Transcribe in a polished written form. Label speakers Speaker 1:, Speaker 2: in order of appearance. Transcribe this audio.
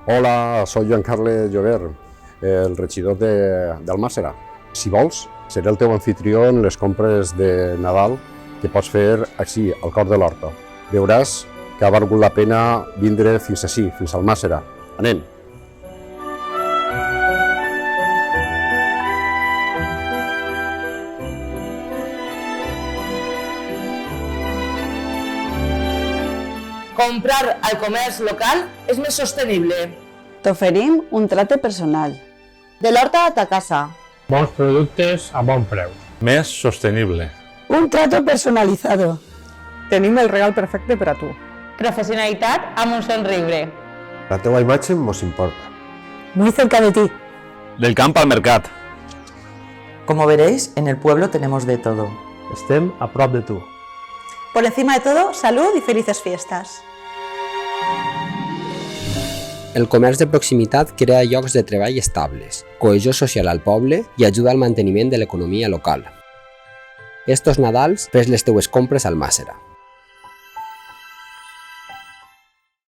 Speaker 1: Hola, soy Joan Carles Llover, el regidor d'Almàssera. Si vols, seré el teu anfitrió en les compres de Nadal que pots fer així, al cor de l'horta. Veuràs que ha valgut la pena vindre fins ací, fins a Almàssera. Anem!
Speaker 2: Comprar al comerç local és més sostenible.
Speaker 3: T'oferim un tracte personal.
Speaker 2: De l'horta a ta casa.
Speaker 4: Bons productes a bon preu.
Speaker 5: Més sostenible.
Speaker 3: Un trato personalizado.
Speaker 6: Tenim el regal perfecte per a tu.
Speaker 7: Professionalitat amb un somriure.
Speaker 8: La teua imatge mos importa.
Speaker 3: Muy cerca de ti.
Speaker 5: Del camp al mercat.
Speaker 9: Como veréis, en el pueblo tenemos de todo.
Speaker 4: Estem a prop de tu.
Speaker 10: Por encima de todo, salud y felices fiestas.
Speaker 11: El comerç de proximitat crea llocs de treball estables, cohesió social al poble i ajuda al manteniment de l'economia local. Estos Nadals fes les teues compres al Almàssera.